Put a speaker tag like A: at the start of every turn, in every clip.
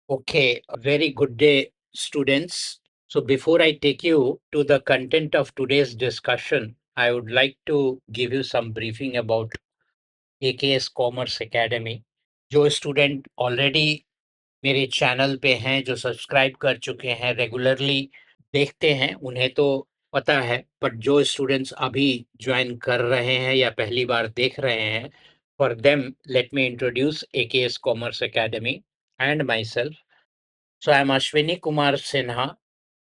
A: Okay, a very good day, students. So, before I take you to the content of today's discussion, I would like to give you some briefing about AKS Commerce Academy. जो student already मेरे channel पे हैं, जो subscribe कर चुके हैं, regularly देखते हैं, उन्हें तो पता है, बट जो स्टूडेंट्स अभी ज्वाइन कर रहे हैं या पहली बार देख रहे हैं, for them let me introduce AKS Commerce Academy and myself. So I'm Ashwini Kumar Sinha.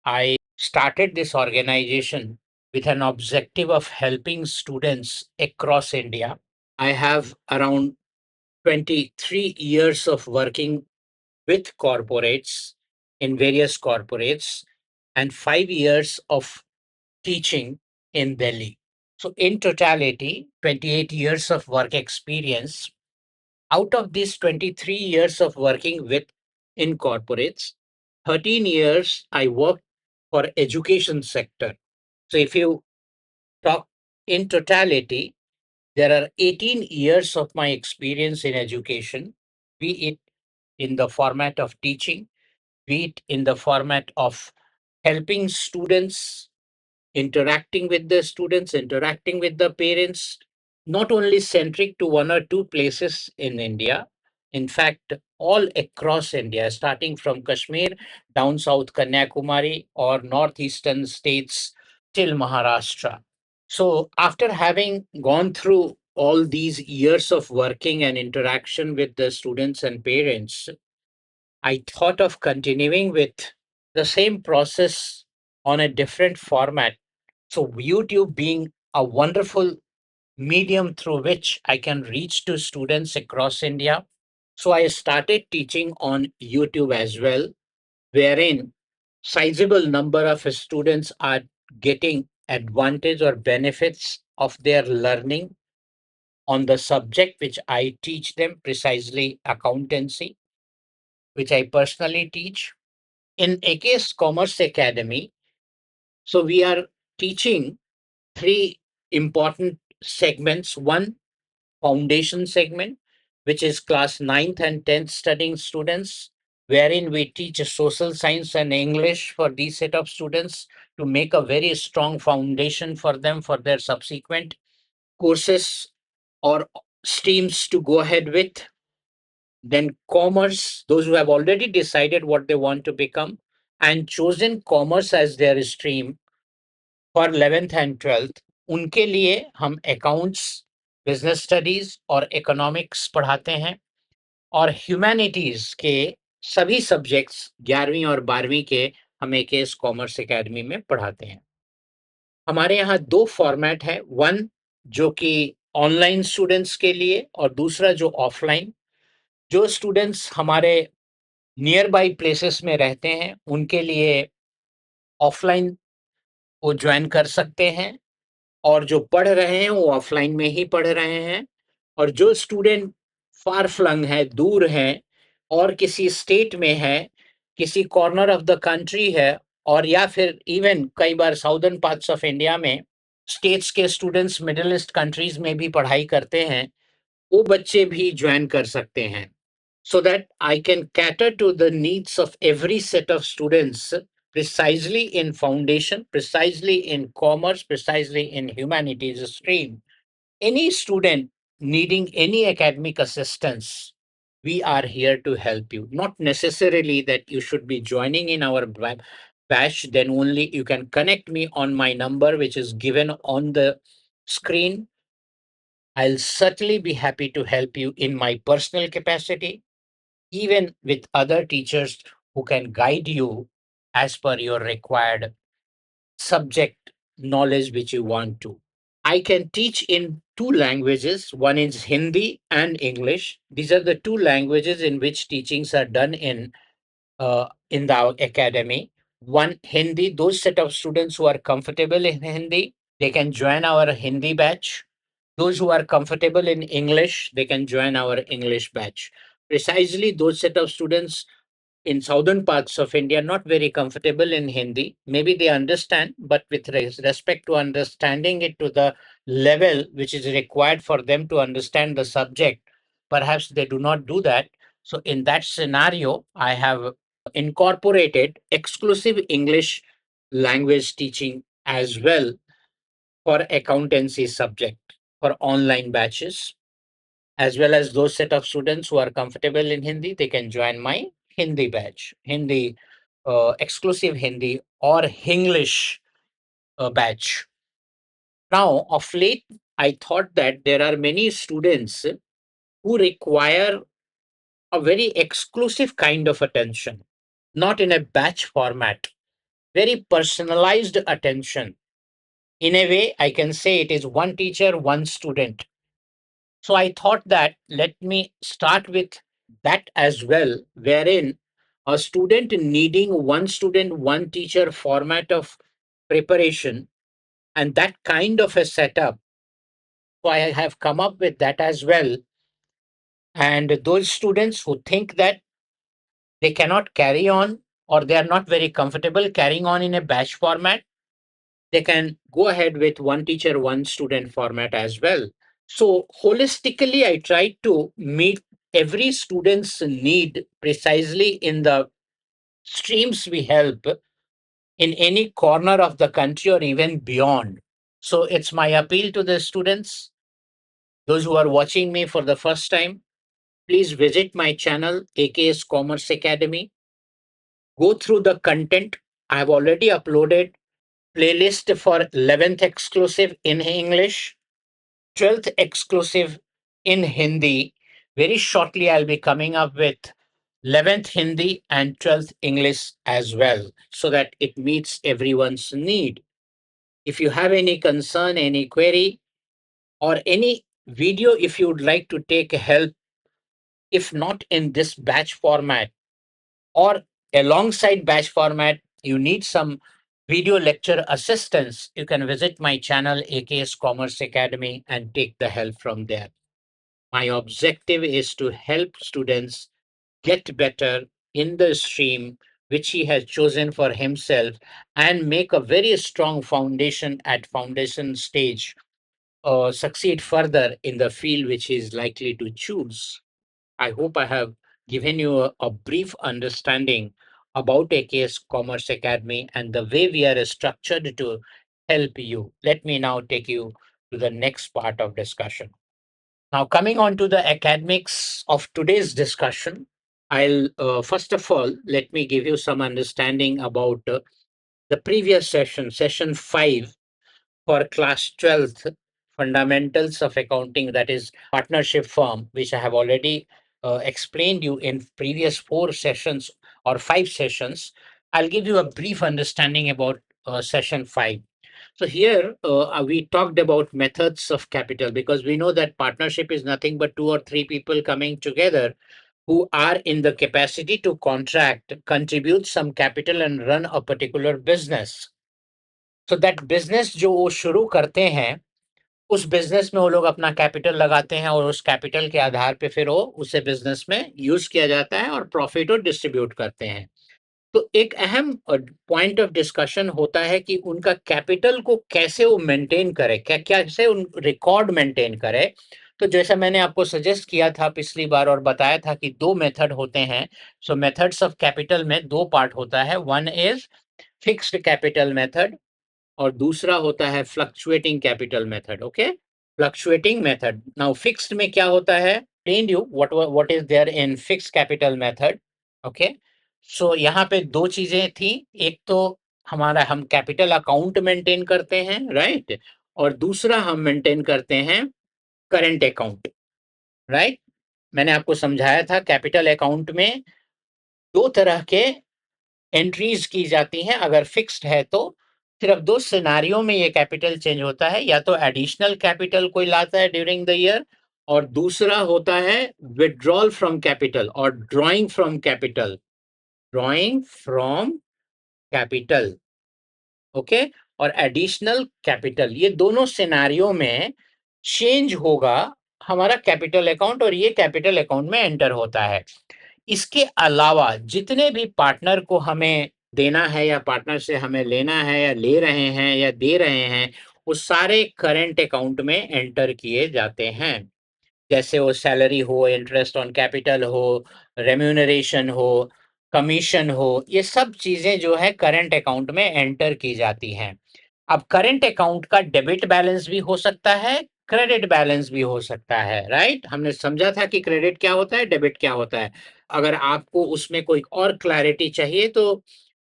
A: I started this organization with an objective of helping students across India. I have around 23 years of working with corporates in various corporates and 5 years of teaching in Delhi. So, in totality, 28 years of work experience. Out of these 23 years of working with in corporates, 13 years I worked for education sector. So if you talk in totality, there are 18 years of my experience in education, be it in the format of teaching, be it in the format of helping students, interacting with the students, interacting with the parents, not only centric to one or two places in India, in fact, all across India, starting from Kashmir, down south Kanyakumari, or northeastern states till Maharashtra. So, after having gone through all these years of working and interaction with the students and parents, I thought of continuing with the same process on a different format. So, YouTube being a wonderful medium through which I can reach to students across India. So, I started teaching on YouTube as well, wherein sizable number of students are getting advantage or benefits of their learning on the subject which I teach them, precisely accountancy, which I personally teach. In AKS Commerce Academy, so we are teaching three important segments. One, foundation segment, which is class ninth and 10th studying students, wherein we teach social science and English for these set of students to make a very strong foundation for them for their subsequent courses or streams to go ahead with. Then commerce, those who have already decided what they want to become and chosen commerce as their stream for 11th and 12th, उनके लिए हम accounts, business studies और economics पढ़ाते हैं और humanities के सभी subjects 11वीं और 12वीं के हम एकेएस कॉमर्स एकेडमी में पढ़ाते हैं। हमारे यहाँ दो फॉर्मेट है, वन जो कि ऑनलाइन स्टूडेंट्स के लिए और दूसरा जो ऑफलाइन। जो स्टूडेंट्स हमारे नियर बाई प्लेसेस में रहते हैं उनके लिए ऑफलाइन वो ज्वाइन कर सकते हैं और जो पढ़ रहे हैं वो ऑफलाइन में ही पढ़ रहे हैं। और जो स्टूडेंट फार फ्लंग है, दूर है और किसी स्टेट में है, किसी कॉर्नर ऑफ द कंट्री है और या फिर इवन कई बार साउदर्न पार्ट्स ऑफ इंडिया में स्टेट्स के स्टूडेंट्स मिडिल ईस्ट कंट्रीज में भी पढ़ाई करते हैं, वो बच्चे भी ज्वाइन कर सकते हैं। So that I can cater to the needs of every set of students precisely in foundation, precisely in commerce, precisely in humanities stream. Any student needing any academic assistance, we are here to help you. Not necessarily that you should be joining in our batch, then only you can connect me on my number, which is given on the screen. I'll certainly be happy to help you in my personal capacity, even with other teachers who can guide you as per your required subject knowledge which you want to. I can teach in two languages. One is Hindi and English. These are the two languages in which teachings are done in the academy. One Hindi, those set of students who are comfortable in Hindi, they can join our Hindi batch. Those who are comfortable in English, they can join our English batch. Precisely those set of students in southern parts of India not very comfortable in Hindi. Maybe they understand, but with respect to understanding it to the level which is required for them to understand the subject, perhaps they do not do that. So in that scenario, I have incorporated exclusive English language teaching as well for accountancy subject for online batches, as well as those set of students who are comfortable in Hindi, they can join my Hindi batch, Hindi exclusive Hindi or Hinglish batch. Now, of late, I thought that there are many students who require a very exclusive kind of attention, not in a batch format, very personalized attention. In a way, I can say it is one teacher, one student. So I thought that let me start with that as well, wherein a student needing one student, one teacher format of preparation and that kind of a setup. So I have come up with that as well. And those students who think that they cannot carry on or they are not very comfortable carrying on in a batch format, they can go ahead with one teacher, one student format as well. So holistically, I try to meet every student's need precisely in the streams we help in any corner of the country or even beyond. So it's my appeal to the students, those who are watching me for the first time, please visit my channel, AKS Commerce Academy. Go through the content. I've already uploaded playlist for 11th exclusive in English, 12th exclusive in Hindi. Very shortly, I'll be coming up with 11th Hindi and 12th English as well, so that it meets everyone's need. If you have any concern, any query, or any video, if you would like to take help, if not in this batch format, or alongside batch format, you need some video lecture assistance, you can visit my channel, AKS Commerce Academy, and take the help from there. My objective is to help students get better in the stream which he has chosen for himself and make a very strong foundation at foundation stage, succeed further in the field which he is likely to choose. I hope I have given you a brief understanding about AKS Commerce Academy and the way we are structured to help you. Let me now take you to the next part of discussion. Now, coming on to the academics of today's discussion, I'll first of all let me give you some understanding about the previous session, session 5 for class 12th, fundamentals of accounting, that is partnership firm, which I have already explained you in previous 4 sessions or 5 sessions. I'll give you a brief understanding about session 5. So here we talked about methods of capital, because we know that partnership is nothing but two or three people coming together who are in the capacity to contract, contribute some capital and run a particular business. So that business जो वो शुरू करते हैं, उस business में वो लोग अपना कैपिटल लगाते हैं और उस कैपिटल के आधार पे फिर वो उसे बिज़नेस में यूज़ किया जाता है और प्रॉफ़िट वो डिस्ट्रीब्यूट करते हैं। तो एक अहम पॉइंट ऑफ डिस्कशन होता है कि उनका कैपिटल को कैसे वो मेंटेन करे, क्या कैसे उन रिकॉर्ड मेंटेन करे। तो जैसा मैंने आपको सजेस्ट किया था पिछली बार और बताया था कि 2 मेथड होते हैं। सो मेथड्स ऑफ कैपिटल में 2 पार्ट होता है। One is fixed capital method और दूसरा होता है fluctuating capital method. Okay, fluctuating method. Now fixed में क्या होता है, explain you what is there in fixed capital method. Okay, so यहाँ पे दो चीजें थी। एक तो हम कैपिटल अकाउंट मेंटेन करते हैं, राइट, और दूसरा हम मेंटेन करते हैं करंट अकाउंट, राइट। मैंने आपको समझाया था कैपिटल अकाउंट में दो तरह के एंट्रीज की जाती हैं। अगर फिक्स्ड है तो सिर्फ दो सिनारियों में ये कैपिटल चेंज होता है, या तो एडिशनल कैपिटल कोई लाता है ड्यूरिंग द ईयर, और दूसरा होता है विड्रॉल फ्रॉम कैपिटल और drawing from capital, drawing from capital. Okay, और एडिशनल कैपिटल, ये दोनों सिनारियों में चेंज होगा हमारा कैपिटल अकाउंट और ये कैपिटल अकाउंट में एंटर होता है। इसके अलावा जितने भी पार्टनर को हमें देना है या पार्टनर से हमें लेना है या ले रहे हैं या दे रहे हैं, वो सारे करंट अकाउंट में एंटर किए जाते हैं। जैसे वो सैलरी हो, इंटरेस्ट ऑन कैपिटल हो, रेम्यूनरेशन हो, कमीशन हो, ये सब चीजें जो है करंट अकाउंट में एंटर की जाती हैं। अब करंट अकाउंट का डेबिट बैलेंस भी हो सकता है, क्रेडिट बैलेंस भी हो सकता है, राइट? हमने समझा था कि क्रेडिट क्या होता है, डेबिट क्या होता है। अगर आपको उसमें कोई और क्लैरिटी चाहिए तो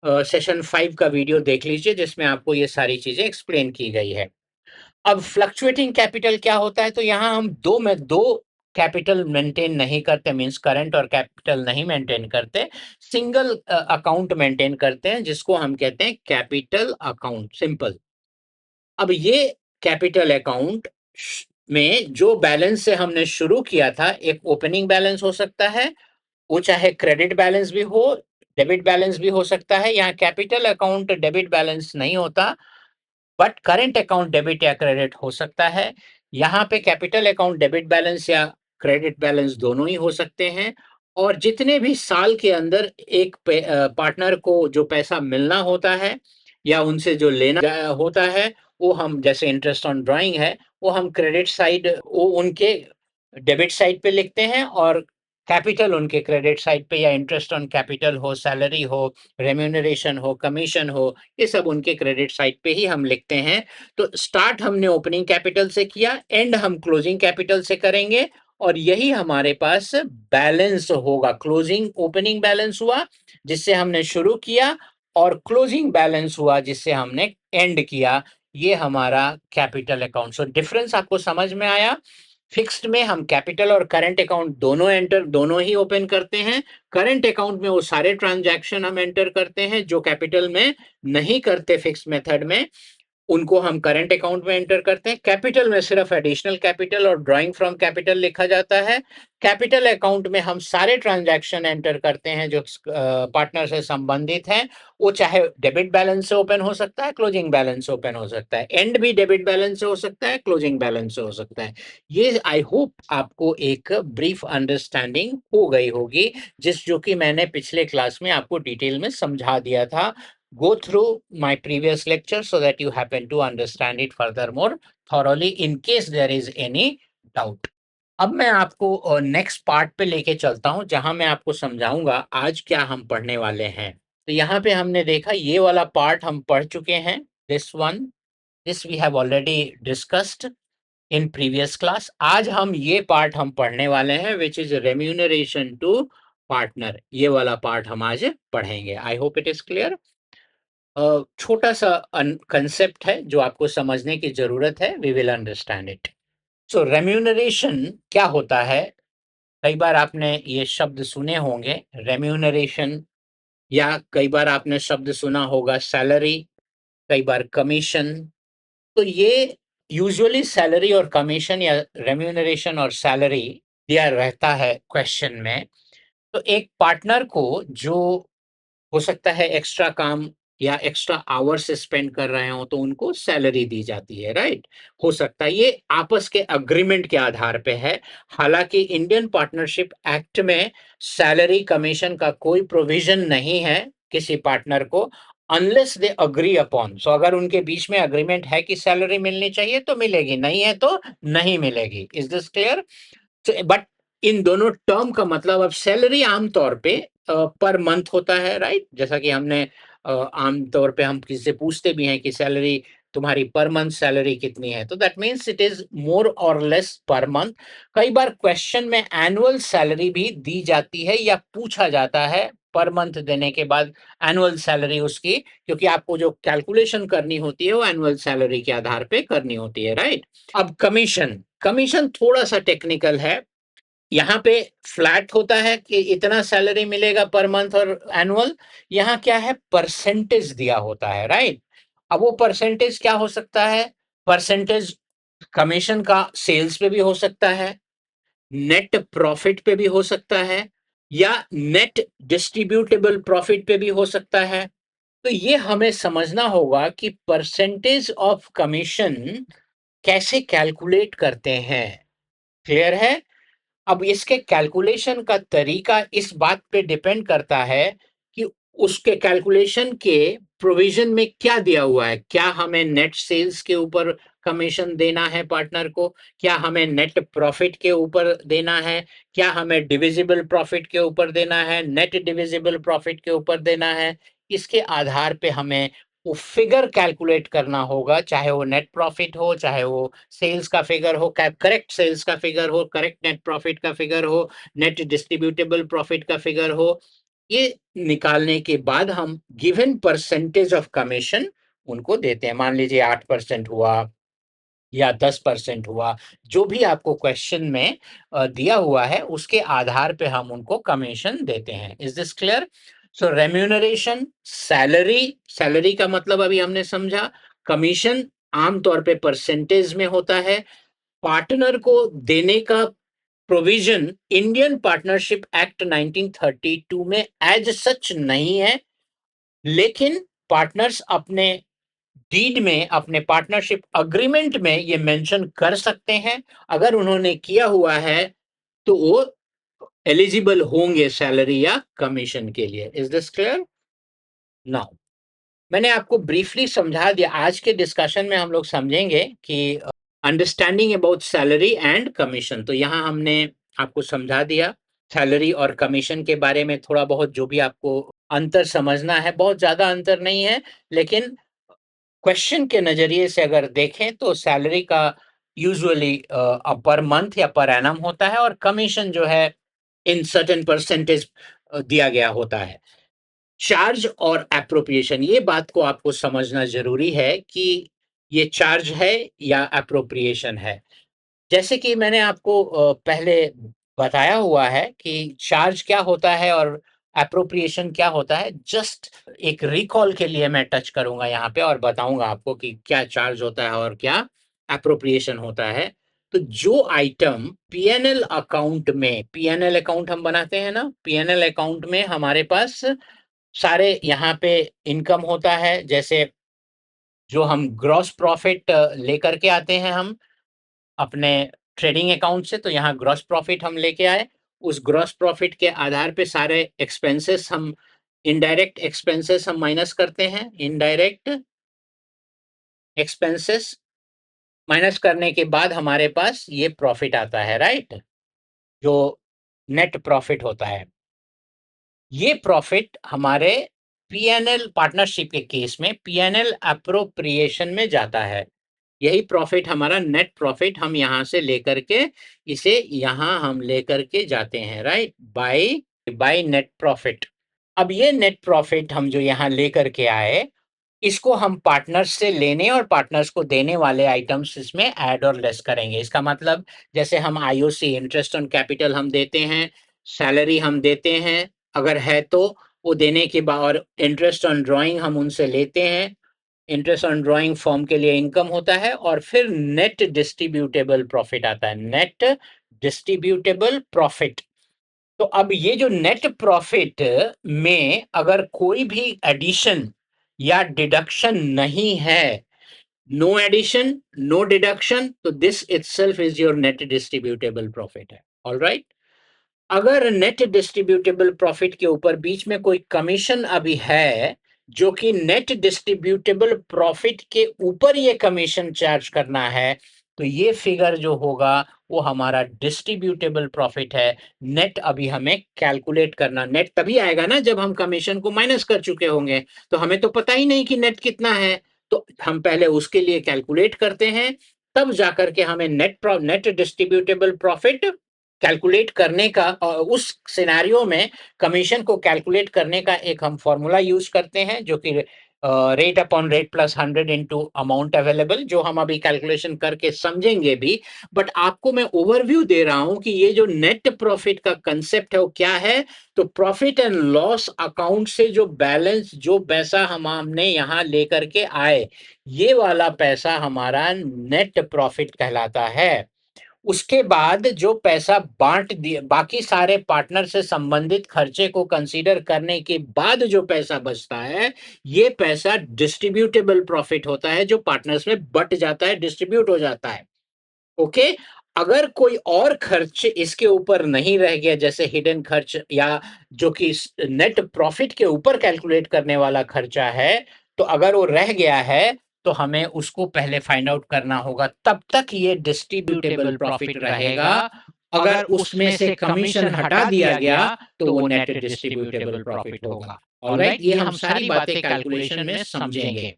A: सेशन 5 का वीडियो देख लीजिए, जिसमें आपको ये सारी चीजें एक्सप्लेन की गई है। अब फ्लक्चुएटिंग कैपिटल क्या होता है, तो यहाँ हम दो कैपिटल मेंटेन नहीं करते, मींस करंट और कैपिटल नहीं मेंटेन करते, सिंगल अकाउंट मेंटेन करते हैं, जिसको हम कहते हैं कैपिटल अकाउंट, सिंपल। अब ये कैपिटल अकाउंट में जो बैलेंस से हमने शुरू किया था, एक ओपनिंग बैलेंस हो सकता है, वो चाहे क्रेडिट बैलेंस भी हो, डेबिट बैलेंस भी हो सकता है। यहाँ कैपिटल अकाउंट डेबिट बैलेंस नहीं होता, बट करंट अकाउंट डेबिट या क्रेडिट हो सकता है। यहाँ पे कैपिटल अकाउंट डेबिट बैलेंस या क्रेडिट बैलेंस दोनों ही हो सकते हैं। और जितने भी साल के अंदर एक पार्टनर को जो पैसा मिलना होता है या उनसे जो लेना होता है, वो हम, जैसे इंटरेस्ट ऑन ड्राइंग है, वो हम क्रेडिट साइड, वो उनके डेबिट साइड पे लिखते हैं, और कैपिटल उनके क्रेडिट साइड पे, या इंटरेस्ट ऑन कैपिटल हो, सैलरी हो, रेम्यूनरेशन हो, कमीशन हो, ये सब उनके क्रेडिट साइड पे ही हम लिखते हैं। तो स्टार्ट हमने ओपनिंग कैपिटल से किया, एंड हम क्लोजिंग कैपिटल से करेंगे, और यही हमारे पास बैलेंस होगा। क्लोजिंग, ओपनिंग बैलेंस हुआ जिससे हमने शुरू किया, और क्लोजिंग बैलेंस हुआ जिससे हमने एंड किया। ये हमारा कैपिटल अकाउंट। सो डिफरेंस आपको समझ में आया? फिक्स्ड में हम कैपिटल और करंट अकाउंट दोनों ही ओपन करते हैं। करंट अकाउंट में वो सारे ट्रांजैक्शन हम एंटर करते हैं जो कैपिटल में नहीं करते फिक्स्ड मेथड में, उनको हम करंट अकाउंट में एंटर करते हैं। कैपिटल में सिर्फ एडिशनल कैपिटल और ड्राइंग फ्रॉम कैपिटल लिखा जाता है। कैपिटल अकाउंट में हम सारे ट्रांजैक्शन एंटर करते हैं जो पार्टनर से संबंधित हैं। वो चाहे डेबिट बैलेंस से ओपन हो सकता है, क्लोजिंग बैलेंस से ओपन हो सकता है, एंड भी डेबिट बैलेंस से हो सकता है, क्लोजिंग बैलेंस से हो सकता है। ये आई होप आपको एक ब्रीफ अंडरस्टैंडिंग हो गई होगी, जो कि मैंने पिछले क्लास में आपको डिटेल में समझा दिया था। Go through my previous lecture so that you happen to understand it furthermore thoroughly in case there is any doubt. अब मैं आपको नेक्स्ट पार्ट पे लेके चलता हूं, जहां मैं आपको समझाऊंगा आज क्या हम पढ़ने वाले हैं। तो यहाँ पे हमने देखा ये वाला पार्ट हम पढ़ चुके हैं, this we have already discussed in previous class. आज ये पार्ट हम पढ़ने वाले हैं, which is remuneration to partner. ये वाला पार्ट हम आज पढ़ेंगे। I hope it is clear. छोटा सा कंसेप्ट है जो आपको समझने की जरूरत है, we will understand it. So remuneration क्या होता है? कई बार आपने ये शब्द सुने होंगे, रेम्यूनरेशन, या कई बार आपने शब्द सुना होगा सैलरी, कई बार कमीशन। तो ये यूजुअली सैलरी और कमीशन, या रेम्यूनरेशन और सैलरी दिया रहता है क्वेश्चन में। तो एक पार्टनर को जो हो सकता है एक्स्ट्रा काम या एक्स्ट्रा आवर्स स्पेंड कर रहे हो, तो उनको सैलरी दी जाती है, राइट? हो सकता है ये आपस के अग्रीमेंट के आधार पे है। हालांकि इंडियन पार्टनरशिप एक्ट में सैलरी कमीशन का कोई प्रोविजन नहीं है किसी पार्टनर को, अनलेस दे अग्री अपॉन। सो अगर उनके बीच में अग्रीमेंट है कि सैलरी मिलनी चाहिए तो मिलेगी, नहीं है तो नहीं मिलेगी। Is this clear? But in दोनों टर्म का मतलब, अब सैलरी आमतौर पे पर मंथ होता है, राइट? जैसा कि हमने आमतौर पे हम किसी से पूछते भी हैं कि सैलरी, तुम्हारी पर मंथ सैलरी कितनी है, तो that means it is more और लेस पर मंथ। कई बार क्वेश्चन में एनुअल सैलरी भी दी जाती है या पूछा जाता है पर मंथ देने के बाद एनुअल सैलरी उसकी, क्योंकि आपको जो कैलकुलेशन करनी होती है वो एनुअल सैलरी के आधार पे करनी होती है, राइट? अब कमीशन, कमीशन थोड़ा सा टेक्निकल है। यहाँ पे फ्लैट होता है कि इतना सैलरी मिलेगा पर मंथ और एनुअल। यहाँ क्या है, परसेंटेज दिया होता है, राइट? अब वो परसेंटेज क्या हो सकता है? परसेंटेज कमीशन का सेल्स पे भी हो सकता है, नेट प्रॉफिट पे भी हो सकता है, या नेट डिस्ट्रीब्यूटेबल प्रॉफिट पे भी हो सकता है। तो ये हमें समझना होगा कि परसेंटेज ऑफ कमीशन कैसे कैलकुलेट करते हैं। क्लियर है? अब इसके कैलकुलेशन का तरीका इस बात पे डिपेंड करता है कि उसके कैलकुलेशन के प्रोविजन में क्या दिया हुआ है, क्या हमें नेट सेल्स के ऊपर कमीशन देना है पार्टनर को, क्या हमें नेट प्रॉफिट के ऊपर देना है, क्या हमें डिविजिबल प्रॉफिट के ऊपर देना है, नेट डिविजिबल प्रॉफिट के ऊपर देना है। इसके आधार पे हमें वो फिगर कैलकुलेट करना होगा, चाहे वो नेट प्रॉफिट हो, चाहे वो सेल्स का फिगर हो, करेक्ट सेल्स का फिगर हो, करेक्ट नेट प्रॉफिट का फिगर हो, नेट डिस्ट्रीब्यूटेबल प्रॉफिट का फिगर हो। ये निकालने के बाद हम गिवन परसेंटेज ऑफ कमीशन उनको देते हैं। मान लीजिए 8% हुआ या 10% हुआ, जो भी आपको क्वेश्चन में दिया हुआ है उसके आधार पे हम उनको कमीशन देते हैं। Is this clear? So remuneration, salary, salary का मतलब अभी हमने समझा। कमीशन आमतौर पे परसेंटेज में होता है। पार्टनर को देने का प्रोविजन इंडियन पार्टनरशिप एक्ट 1932 में एज सच नहीं है, लेकिन पार्टनर्स अपने डीड में, अपने पार्टनरशिप अग्रीमेंट में ये मेंशन कर सकते हैं। अगर उन्होंने किया हुआ है तो वो एलिजिबल होंगे सैलरी या कमीशन के लिए। Is this clear? नाउ मैंने आपको ब्रीफली समझा दिया। आज के डिस्कशन में हम लोग समझेंगे कि understanding about salary and commission. तो यहाँ हमने आपको समझा दिया सैलरी और कमीशन के बारे में थोड़ा बहुत, जो भी आपको अंतर समझना है। बहुत ज्यादा अंतर नहीं है, लेकिन क्वेश्चन के नजरिए से अगर देखें तो सैलरी का यूजुअली पर मंथ या पर एनम होता है, और कमीशन जो है इन सर्टेन परसेंटेज दिया गया होता है। चार्ज और एप्रोप्रिएशन, ये बात को आपको समझना जरूरी है कि ये चार्ज है या एप्रोप्रिएशन है। जैसे कि मैंने आपको पहले बताया हुआ है कि चार्ज क्या होता है और एप्रोप्रिएशन क्या होता है। जस्ट एक रिकॉल के लिए मैं टच करूंगा यहाँ पे और बताऊंगा आपको कि क्या चार्ज होता है और क्या एप्रोप्रिएशन होता है। तो जो आइटम पीएनएल अकाउंट में, पीएनएल अकाउंट हम बनाते हैं ना, पीएनएल अकाउंट में हमारे पास सारे यहाँ पे इनकम होता है। जैसे जो हम ग्रॉस प्रॉफिट लेकर के आते हैं हम अपने ट्रेडिंग अकाउंट से, तो यहाँ ग्रॉस प्रॉफिट हम लेके आए। उस ग्रॉस प्रॉफिट के आधार पे सारे एक्सपेंसेस हम, इनडायरेक्ट एक्सपेंसेस हम माइनस करते हैं। इनडायरेक्ट एक्सपेंसेस माइनस करने के बाद हमारे पास ये प्रॉफिट आता है, राइट, जो नेट प्रॉफिट होता है। ये प्रॉफिट हमारे पीएनएल पार्टनरशिप के केस में पीएनएल अप्रोप्रिएशन में जाता है। यही प्रॉफिट हमारा नेट प्रॉफिट हम यहां से लेकर के, इसे यहां हम लेकर के जाते हैं, right, by by net profit. अब ये नेट प्रॉफिट हम जो यहां लेकर के आए, इसको हम पार्टनर्स से लेने और पार्टनर्स को देने वाले आइटम्स इसमें ऐड और लेस करेंगे। इसका मतलब जैसे हम आईओसी, इंटरेस्ट ऑन कैपिटल हम देते हैं, सैलरी हम देते हैं अगर है तो, वो देने के बाद, और इंटरेस्ट ऑन ड्राइंग हम उनसे लेते हैं। इंटरेस्ट ऑन ड्राइंग फॉर्म के लिए इनकम होता है, और फिर नेट डिस्ट्रीब्यूटेबल प्रॉफिट आता है, नेट डिस्ट्रीब्यूटेबल प्रॉफिट। तो अब ये जो नेट प्रॉफिट में अगर कोई भी एडिशन या डिडक्शन नहीं है, नो एडिशन नो डिडक्शन, तो this itself is your net distributable profit है। All right. अगर नेट डिस्ट्रीब्यूटेबल प्रॉफिट के ऊपर बीच में कोई कमीशन अभी है, जो कि नेट डिस्ट्रीब्यूटेबल प्रॉफिट के ऊपर ये कमीशन चार्ज करना है, तो ये फिगर जो होगा वो हमारा डिस्ट्रीब्यूटेबल प्रॉफिट है। नेट अभी हमें कैलकुलेट करना, नेट तभी आएगा ना जब हम कमीशन को माइनस कर चुके होंगे। तो हमें तो पता ही नहीं कि नेट कितना है, तो हम पहले उसके लिए कैलकुलेट करते हैं, तब जाकर के हमें नेट डिस्ट्रीब्यूटेबल प्रॉफिट कैलकुलेट करने का, और उस सिनेरियो में कमीशन को कैलकुलेट करने का एक हम फॉर्मूला यूज करते हैं, जो कि rate upon rate plus 100 into amount available, जो हम अभी कैलकुलेशन करके समझेंगे भी। बट आपको मैं ओवरव्यू दे रहा हूं कि ये जो नेट प्रॉफिट का कंसेप्ट है वो क्या है। तो प्रॉफिट एंड लॉस अकाउंट से जो बैलेंस, जो पैसा हमने यहां लेकर के आए, ये वाला पैसा हमारा नेट प्रॉफिट कहलाता है। उसके बाद जो पैसा बांट दिए, बाकी सारे पार्टनर से संबंधित खर्चे को कंसीडर करने के बाद जो पैसा बचता है, ये पैसा डिस्ट्रीब्यूटेबल प्रॉफिट होता है, जो पार्टनर्स में बट जाता है, डिस्ट्रीब्यूट हो जाता है। ओके। अगर कोई और खर्च इसके ऊपर नहीं रह गया, जैसे हिडन खर्च या जो कि नेट प्रॉफिट के ऊपर कैलकुलेट करने वाला खर्चा है, तो अगर वो रह गया है तो हमें उसको पहले फाइंड आउट करना होगा, तब तक ये डिस्ट्रीब्यूटेबल प्रॉफिट रहेगा। अगर उसमें से कमीशन हटा दिया गया तो वो नेट डिस्ट्रीब्यूटेबल प्रॉफिट होगा। ऑलराइट, ये हम सारी बातें कैलकुलेशन में समझेंगे।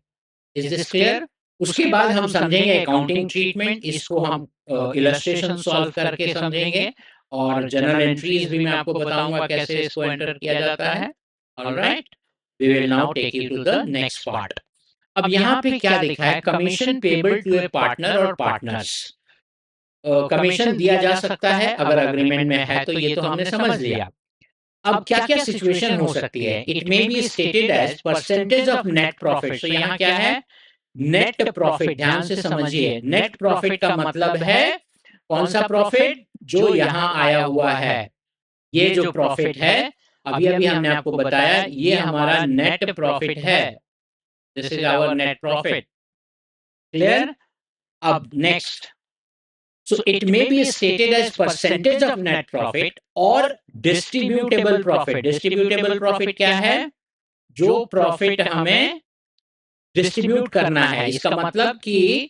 A: Is this clear? उसके बाद हम समझेंगे अकाउंटिंग ट्रीटमेंट, इसको हम इलस्ट्रेशन सॉल्व करके समझेंगे, और जर्नल एंट्रीज भी मैं आपको बताऊंगा कैसे इसको एंटर किया जाता है। Alright, we will now take you to the next part. अब यहाँ पे क्या लिखा है, commission payable to a partner और पार्टनर्स। कमीशन दिया जा सकता है अगर अग्रीमेंट में है, तो ये तो हमने समझ लिया। अब क्या क्या सिचुएशन हो सकती है, it may be stated as percentage of net profit. तो यहाँ क्या है, नेट प्रॉफिट। ध्यान से समझिए, नेट प्रॉफिट का मतलब है कौन सा प्रॉफिट, जो यहां आया हुआ है। ये जो प्रॉफिट है, अभी अभी हमने आपको बताया, ये हमारा नेट प्रॉफिट है। This is our net profit. Clear? अब next, so it may be stated as percentage of net profit और distributable profit। distributable profit क्या है, जो प्रॉफिट हमें डिस्ट्रीब्यूट करना है। इसका मतलब कि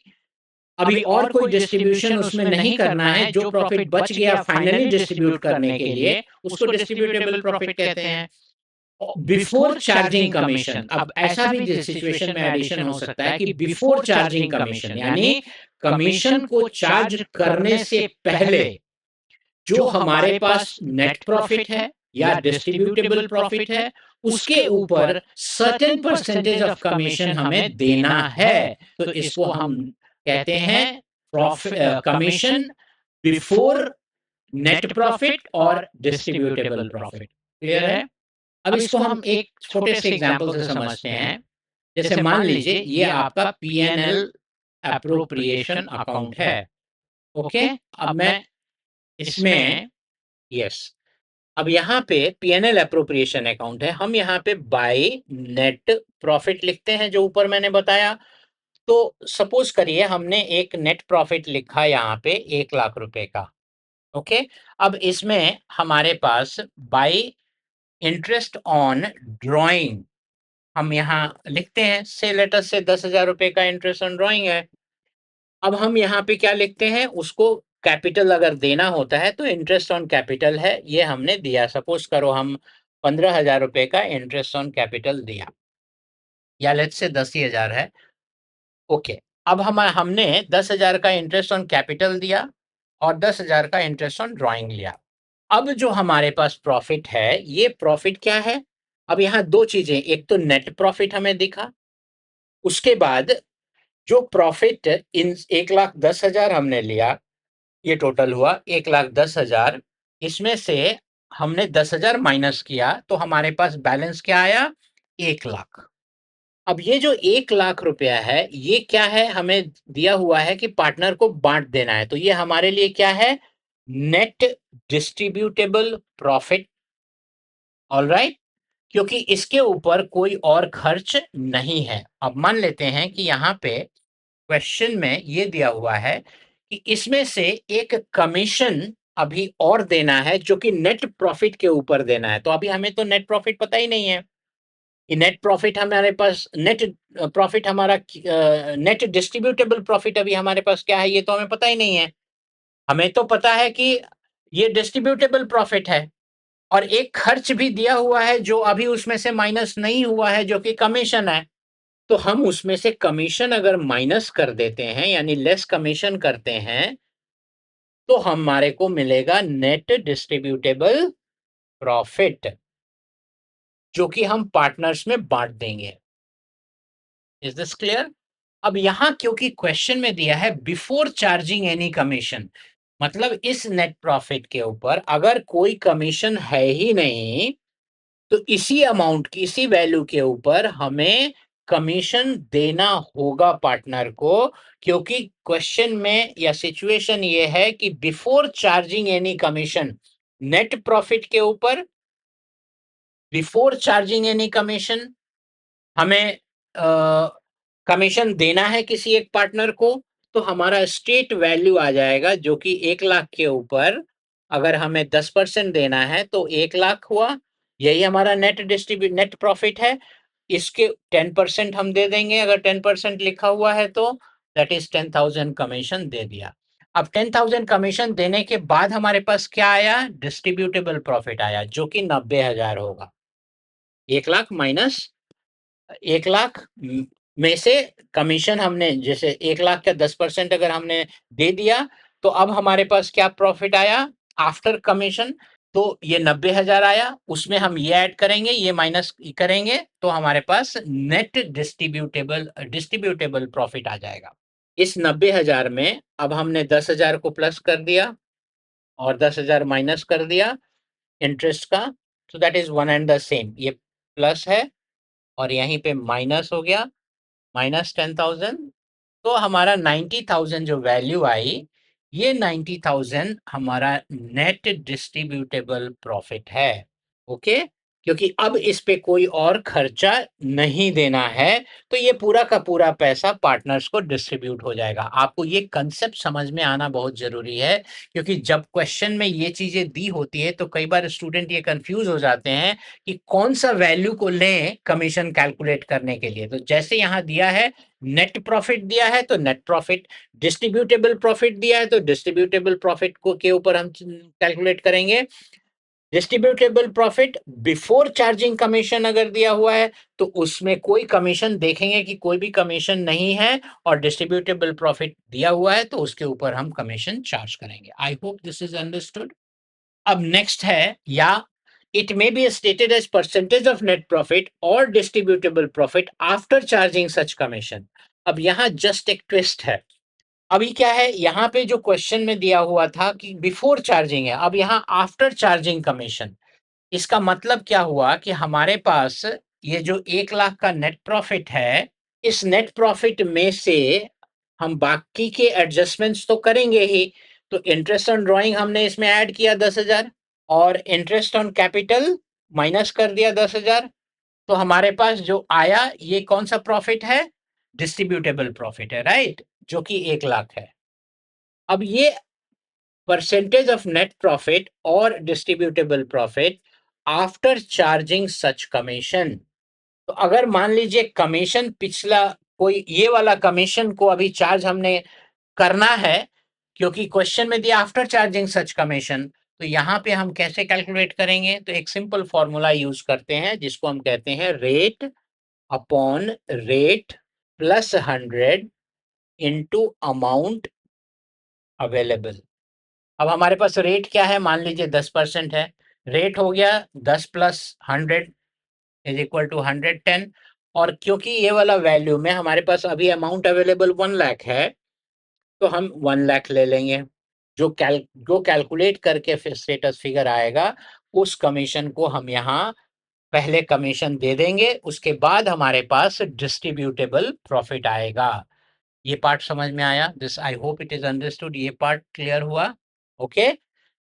A: अभी और कोई डिस्ट्रीब्यूशन उसमें नहीं करना है, जो प्रॉफिट बच गया फाइनली डिस्ट्रीब्यूट करने के लिए, उसको डिस्ट्रीब्यूटेबल प्रॉफिट कहते हैं। बिफोर चार्जिंग कमीशन, अब ऐसा भी सिचुएशन में एडिशन हो सकता है कि बिफोर चार्जिंग कमीशन, यानी कमीशन को चार्ज करने से पहले जो हमारे पास नेट प्रॉफिट है या डिस्ट्रीब्यूटेबल प्रॉफिट है, उसके ऊपर सर्टेन परसेंटेज ऑफ कमीशन हमें देना है। तो इसको हम कहते हैं कमीशन बिफोर नेट प्रॉफिट और डिस्ट्रीब्यूटेबल प्रॉफिट। क्लियर है? अब इसको हम एक छोटे से एग्जांपल से समझते हैं। जैसे मान लीजिए ये आपका पीएनएल अप्रोप्रिएशन अकाउंट है। ओके, अब मैं इसमें, यस, अब यहाँ पे पीएनएल अप्रोप्रिएशन अकाउंट है, हम यहाँ पे बाय नेट प्रॉफिट लिखते हैं जो ऊपर मैंने बताया। तो सपोज करिए हमने एक नेट प्रॉफिट लिखा यहाँ पे 1 लाख रुपए का। ओके, अब इसमें हमारे पास बाय इंटरेस्ट ऑन ड्रॉइंग हम यहाँ लिखते हैं, से लेटर से 10,000 रुपए का इंटरेस्ट ऑन ड्रॉइंग है। अब हम यहाँ पे क्या लिखते हैं, उसको कैपिटल अगर देना होता है तो इंटरेस्ट ऑन कैपिटल है, ये हमने दिया। सपोज करो हम 15,000 रुपए का इंटरेस्ट ऑन कैपिटल दिया, या लेट्स से 10,000 है। ओके, अब हमने 10,000 का इंटरेस्ट ऑन कैपिटल दिया और 10,000 का इंटरेस्ट ऑन ड्राइंग लिया। अब जो हमारे पास प्रॉफिट है, ये प्रॉफिट क्या है, अब यहाँ दो चीजें, एक तो नेट प्रॉफिट हमें दिखा, उसके बाद जो प्रॉफिट इन 1,10,000 हमने लिया, ये टोटल हुआ 1,10,000। इसमें से हमने 10,000 माइनस किया तो हमारे पास बैलेंस क्या आया, 1,00,000। अब ये जो 1,00,000 रुपया है, ये क्या है, हमें दिया हुआ है कि पार्टनर को बांट देना है। तो ये हमारे लिए क्या है, नेट डिस्ट्रीब्यूटेबल प्रॉफिट। ऑलराइट, क्योंकि इसके ऊपर कोई और खर्च नहीं है। अब मान लेते हैं कि यहाँ पे क्वेश्चन में ये दिया हुआ है कि इसमें से एक कमीशन अभी और देना है जो कि नेट प्रॉफिट के ऊपर देना है। तो अभी हमें तो नेट प्रॉफिट पता ही नहीं है कि नेट प्रॉफिट हमारे पास, नेट प्रॉफिट हमारा, नेट डिस्ट्रीब्यूटेबल प्रॉफिट अभी हमारे पास क्या है, ये तो हमें पता ही नहीं है। हमें तो पता है कि ये डिस्ट्रीब्यूटेबल प्रॉफिट है, और एक खर्च भी दिया हुआ है जो अभी उसमें से माइनस नहीं हुआ है, जो कि कमीशन है। तो हम उसमें से कमीशन अगर माइनस कर देते हैं, यानी लेस कमीशन करते हैं, तो हमारे को मिलेगा नेट डिस्ट्रीब्यूटेबल प्रॉफिट, जो कि हम पार्टनर्स में बांट देंगे। Is this clear? अब यहां क्योंकि क्वेश्चन में दिया है बिफोर चार्जिंग एनी कमीशन, मतलब इस नेट प्रॉफिट के ऊपर अगर कोई कमीशन है ही नहीं, तो इसी अमाउंट की, इसी वैल्यू के ऊपर हमें कमीशन देना होगा पार्टनर को। क्योंकि क्वेश्चन में या सिचुएशन ये है कि before charging any commission, net profit के ऊपर बिफोर चार्जिंग एनी कमीशन हमें कमीशन देना है किसी एक पार्टनर को। तो हमारा स्टेट वैल्यू आ जाएगा जो कि 1 लाख के ऊपर अगर हमें 10% देना है तो 1 लाख हुआ। यही हमारा नेट प्रॉफिट है। इसके 10% हम दे देंगे, अगर 10% लिखा हुआ है तो दैट इज 10,000 कमीशन दे दिया। अब 10,000 कमीशन देने के बाद हमारे पास क्या आया? डिस्ट्रीब्यूटेबल प्रॉफिट आया जो कि 90,000 होगा। 1 लाख माइनस 1 लाख में से कमीशन हमने जैसे 1 लाख का 10% अगर हमने दे दिया तो अब हमारे पास क्या प्रॉफिट आया आफ्टर कमीशन? तो ये 90,000 आया, उसमें हम ये ऐड करेंगे, ये माइनस करेंगे तो हमारे पास नेट डिस्ट्रीब्यूटेबल प्रॉफिट आ जाएगा। इस 90,000 में अब हमने 10,000 को प्लस कर दिया और 10,000 माइनस कर दिया इंटरेस्ट का, so that is one and the same. ये प्लस है और यहीं पे माइनस हो गया, माइनस 10,000। तो हमारा 90,000 जो वैल्यू आई, ये 90,000 हमारा नेट डिस्ट्रीब्यूटेबल प्रॉफिट है। ओके, क्योंकि अब इस पे कोई और खर्चा नहीं देना है तो ये पूरा का पूरा पैसा पार्टनर्स को डिस्ट्रीब्यूट हो जाएगा। आपको ये कंसेप्ट समझ में आना बहुत जरूरी है, क्योंकि जब क्वेश्चन में ये चीजें दी होती है तो कई बार स्टूडेंट ये कंफ्यूज हो जाते हैं कि कौन सा वैल्यू को लें कमीशन कैलकुलेट करने के लिए। तो जैसे यहाँ दिया है नेट प्रॉफिट दिया है तो नेट प्रॉफिट, डिस्ट्रीब्यूटेबल प्रॉफिट दिया है तो डिस्ट्रीब्यूटेबल प्रॉफिट को के ऊपर हम कैलकुलेट करेंगे। Distributable profit before charging commission अगर दिया हुआ है तो उसमें कोई कमीशन, देखेंगे कि कोई भी कमीशन नहीं है, और डिस्ट्रीब्यूटेबल प्रॉफिट दिया हुआ है तो उसके ऊपर हम कमीशन चार्ज करेंगे। I hope this is understood. अब नेक्स्ट है, या it may be stated as percentage of net profit or distributable profit after charging such commission। अब यहाँ जस्ट एक ट्विस्ट है। अभी क्या है, यहाँ पे जो क्वेश्चन में दिया हुआ था कि बिफोर चार्जिंग है, अब यहाँ आफ्टर चार्जिंग कमीशन। इसका मतलब क्या हुआ कि हमारे पास ये जो 1 लाख का नेट प्रॉफिट है, इस नेट प्रॉफिट में से हम बाकी के एडजस्टमेंट्स तो करेंगे ही। तो इंटरेस्ट ऑन ड्राइंग हमने इसमें ऐड किया 10,000 और इंटरेस्ट ऑन कैपिटल माइनस कर दिया 10,000। तो हमारे पास जो आया ये कौन सा प्रॉफिट है? डिस्ट्रीब्यूटेबल प्रॉफिट है, राइट, जो कि 1 लाख है। अब ये परसेंटेज ऑफ नेट प्रॉफिट और डिस्ट्रीब्यूटेबल प्रॉफिट आफ्टर चार्जिंग सच कमीशन। तो अगर मान लीजिए कमीशन पिछला कोई ये वाला कमीशन को अभी चार्ज हमने करना है, क्योंकि क्वेश्चन में दिया आफ्टर चार्जिंग सच कमीशन, तो यहाँ पे हम कैसे कैलकुलेट करेंगे? तो एक सिंपल फॉर्मूला यूज करते हैं जिसको हम कहते हैं rate upon rate plus 100 into amount available. अब हमारे पास रेट क्या है? मान लीजिए 10% है, रेट हो गया 10 प्लस 100 इज इक्वल टू 110। और क्योंकि ये वाला वैल्यू में हमारे पास अभी अमाउंट अवेलेबल 1 लाख है तो हम 1 लाख ले लेंगे। जो कैलकुलेट करके फिर स्टेटस फिगर आएगा, उस कमीशन को हम यहाँ पहले कमीशन दे देंगे, उसके बाद हमारे पास डिस्ट्रीब्यूटेबल प्रॉफिट आएगा। ये पार्ट समझ में आया? This I hope it is understood. ये पार्ट क्लियर हुआ? Okay,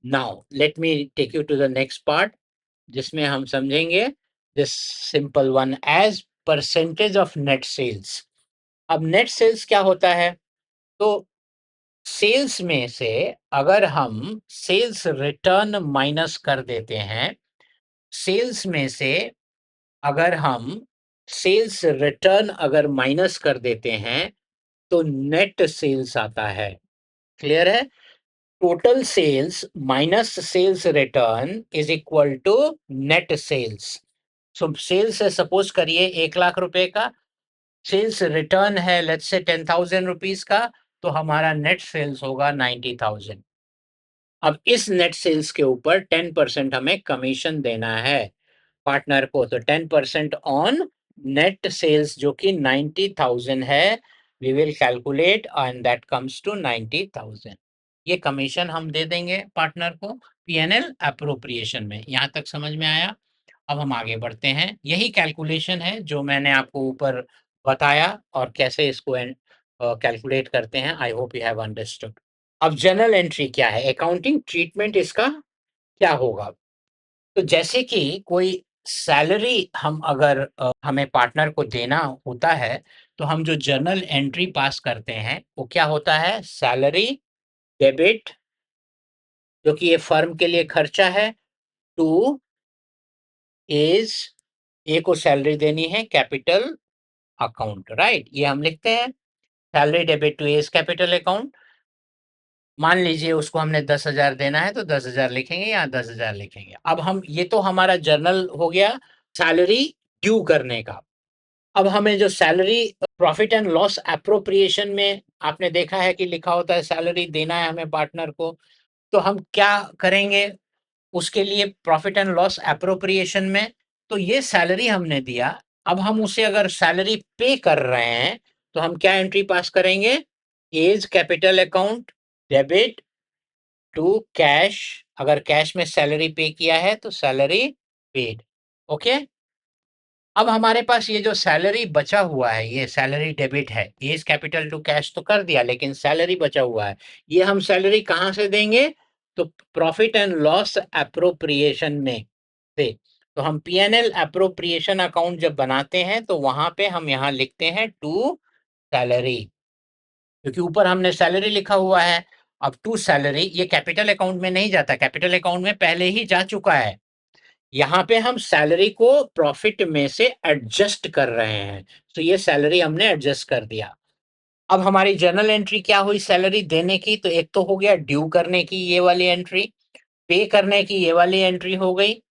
A: now let me take you to the next part जिसमें हम समझेंगे this simple one as percentage of net sales. अब नेट सेल्स क्या होता है? तो सेल्स में से अगर हम सेल्स रिटर्न माइनस कर देते हैं, सेल्स में से अगर हम सेल्स रिटर्न अगर माइनस कर देते हैं तो नेट सेल्स आता है। क्लियर है? Total sales minus sales return is equal to net sales. So sales है, सपोज करिए 1 लाख रुपए का, सेल्स रिटर्न है लेट्स से 10,000 रुपीज का, तो हमारा नेट सेल्स होगा 90,000। अब इस नेट सेल्स के ऊपर 10% हमें कमीशन देना है पार्टनर को, तो 10% ऑन नेट सेल्स जो कि 90,000 है, we will calculate and that comes to 90,000। ये कमीशन हम दे देंगे पार्टनर को पीएनएल अप्रोप्रिएशन में। यहाँ तक समझ में आया? अब हम आगे बढ़ते हैं। यही कैलकुलेशन है जो मैंने आपको ऊपर बताया और कैसे इसको कैलकुलेट करते हैं। I hope you have understood. अब जर्नल एंट्री क्या है, अकाउंटिंग ट्रीटमेंट इसका क्या होगा? तो जैसे कि कोई सैलरी हम अगर हमें पार्टनर को देना होता है तो हम जो जर्नल एंट्री पास करते हैं वो क्या होता है, सैलरी डेबिट, जो कि ये फर्म के लिए खर्चा है, टू इज, ए को सैलरी देनी है कैपिटल अकाउंट, राइट, ये हम लिखते हैं salary debit to A's capital account. मान लीजिए उसको हमने 10,000 देना है तो 10,000 लिखेंगे, यहाँ 10,000 लिखेंगे। अब हम, ये तो हमारा जर्नल हो गया सैलरी ड्यू करने का। अब हमें जो salary profit and loss appropriation में आपने देखा है कि लिखा होता है सैलरी देना है हमें पार्टनर को, तो हम क्या करेंगे उसके लिए प्रॉफिट एंड लॉस एप्रोप्रिएशन में, तो ये सैलरी हमने दिया, अब हम उसे अगर सैलरी पे कर रहे हैं तो हम क्या एंट्री पास करेंगे, A's capital account debit to cash, अगर कैश में सैलरी पे किया है तो सैलरी पेड, ओके। अब हमारे पास ये जो सैलरी बचा हुआ है, ये सैलरी डेबिट है, एज कैपिटल टू कैश तो कर दिया, लेकिन सैलरी बचा हुआ है, ये हम सैलरी कहाँ से देंगे, तो प्रॉफिट एंड लॉस एप्रोप्रिएशन में से। तो हम पीएनएल एप्रोप्रिएशन अकाउंट जब बनाते हैं तो वहां पे हम यहाँ लिखते हैं टू सैलरी, क्योंकि ऊपर हमने सैलरी लिखा हुआ है। अब टू सैलरी ये कैपिटल अकाउंट में नहीं जाता, कैपिटल अकाउंट में पहले ही जा चुका है, यहाँ पे हम सैलरी को प्रॉफिट में से एडजस्ट कर रहे हैं, तो ये सैलरी हमने एडजस्ट कर दिया। अब हमारी जर्नल एंट्री क्या हुई सैलरी देने की, तो एक तो हो गया ड्यू करने की ये वाली एंट्री, पे करने की ये वाली एंट्री हो गई,